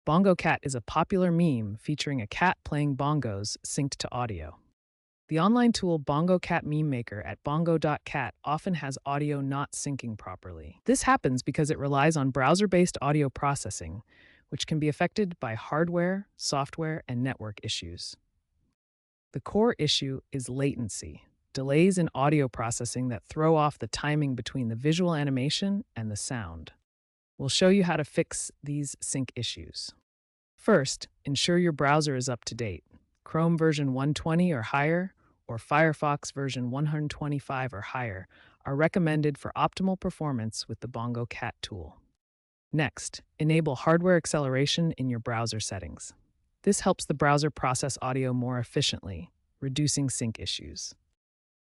Bongo Cat is a popular meme featuring a cat playing bongos synced to audio. The online tool Bongo Cat Meme Maker at bongo.cat often has audio not syncing properly. This happens because it relies on browser-based audio processing, which can be affected by hardware, software, and network issues. The core issue is latency, delays in audio processing that throw off the timing between the visual animation and the sound. We'll show you how to fix these sync issues. First, ensure your browser is up to date. Chrome version 120 or higher, or Firefox version 125 or higher, are recommended for optimal performance with the Bongo Cat tool. Next, enable hardware acceleration in your browser settings. This helps the browser process audio more efficiently, reducing sync issues.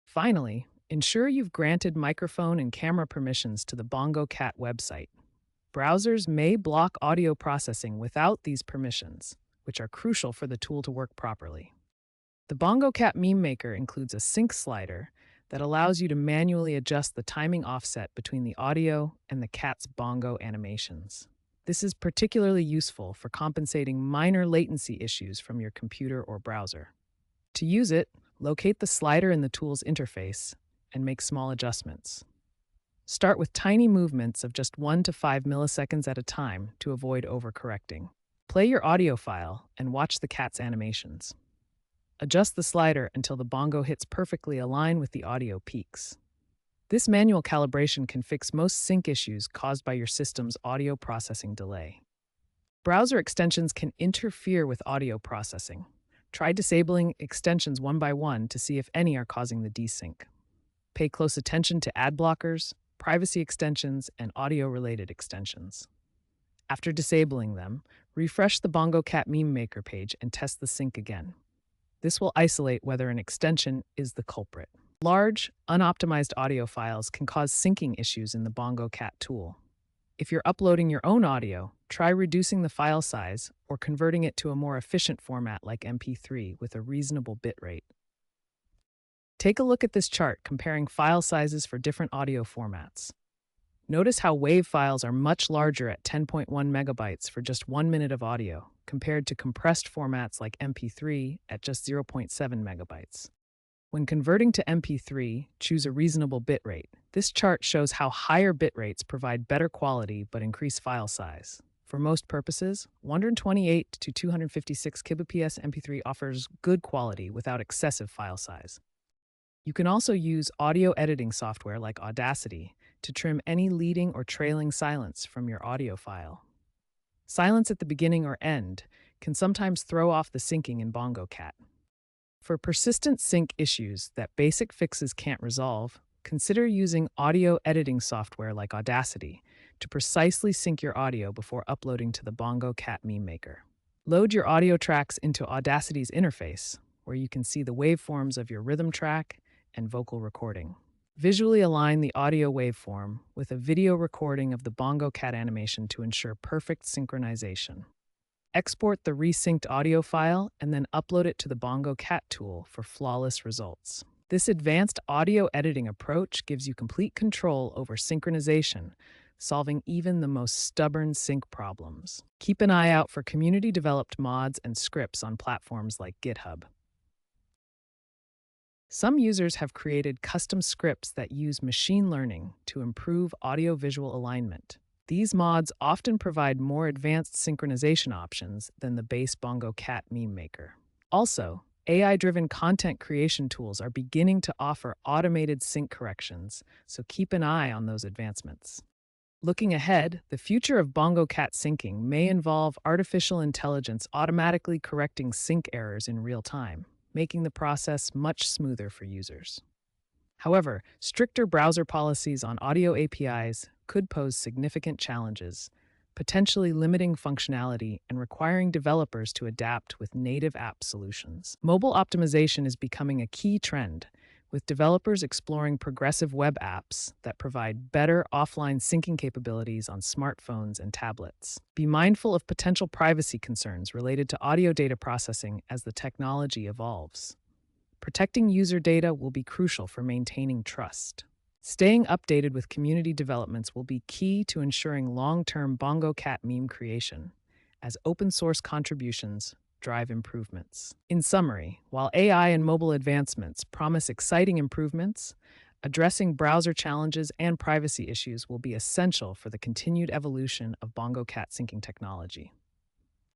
Finally, ensure you've granted microphone and camera permissions to the Bongo Cat website. Browsers may block audio processing without these permissions, which are crucial for the tool to work properly. The Bongo Cat Meme Maker includes a sync slider that allows you to manually adjust the timing offset between the audio and the cat's bongo animations. This is particularly useful for compensating minor latency issues from your computer or browser. To use it, locate the slider in the tool's interface and make small adjustments. Start with tiny movements of just 1 to 5 milliseconds at a time to avoid overcorrecting. Play your audio file and watch the cat's animations. Adjust the slider until the bongo hits perfectly align with the audio peaks. This manual calibration can fix most sync issues caused by your system's audio processing delay. Browser extensions can interfere with audio processing. Try disabling extensions one by one to see if any are causing the desync. Pay close attention to ad blockers, privacy extensions, and audio-related extensions. After disabling them, refresh the Bongo Cat Meme Maker page and test the sync again. This will isolate whether an extension is the culprit. Large, unoptimized audio files can cause syncing issues in the Bongo Cat tool. If you're uploading your own audio, try reducing the file size or converting it to a more efficient format like MP3 with a reasonable bitrate. Take a look at this chart comparing file sizes for different audio formats. Notice how WAV files are much larger at 10.1 megabytes for just 1 minute of audio, compared to compressed formats like MP3 at just 0.7 megabytes. When converting to MP3, choose a reasonable bitrate. This chart shows how higher bitrates provide better quality but increase file size. For most purposes, 128 to 256 kbps MP3 offers good quality without excessive file size. You can also use audio editing software like Audacity to trim any leading or trailing silence from your audio file. Silence at the beginning or end can sometimes throw off the syncing in Bongo Cat. For persistent sync issues that basic fixes can't resolve, consider using audio editing software like Audacity to precisely sync your audio before uploading to the Bongo Cat Meme Maker. Load your audio tracks into Audacity's interface, where you can see the waveforms of your rhythm track and vocal recording. Visually align the audio waveform with a video recording of the Bongo Cat animation to ensure perfect synchronization. Export the resynced audio file and then upload it to the Bongo Cat tool for flawless results. This advanced audio editing approach gives you complete control over synchronization, solving even the most stubborn sync problems. Keep an eye out for community-developed mods and scripts on platforms like GitHub. Some users have created custom scripts that use machine learning to improve audio-visual alignment. These mods often provide more advanced synchronization options than the base Bongo Cat Meme Maker. Also, AI-driven content creation tools are beginning to offer automated sync corrections, so keep an eye on those advancements. Looking ahead, the future of Bongo Cat syncing may involve artificial intelligence automatically correcting sync errors in real time, making the process much smoother for users. However, stricter browser policies on audio APIs could pose significant challenges, potentially limiting functionality and requiring developers to adapt with native app solutions. Mobile optimization is becoming a key trend, with developers exploring progressive web apps that provide better offline syncing capabilities on smartphones and tablets. Be mindful of potential privacy concerns related to audio data processing as the technology evolves. Protecting user data will be crucial for maintaining trust. Staying updated with community developments will be key to ensuring long-term Bongo Cat meme creation, as open source contributions drive improvements. In summary, while AI and mobile advancements promise exciting improvements, addressing browser challenges and privacy issues will be essential for the continued evolution of Bongo Cat syncing technology.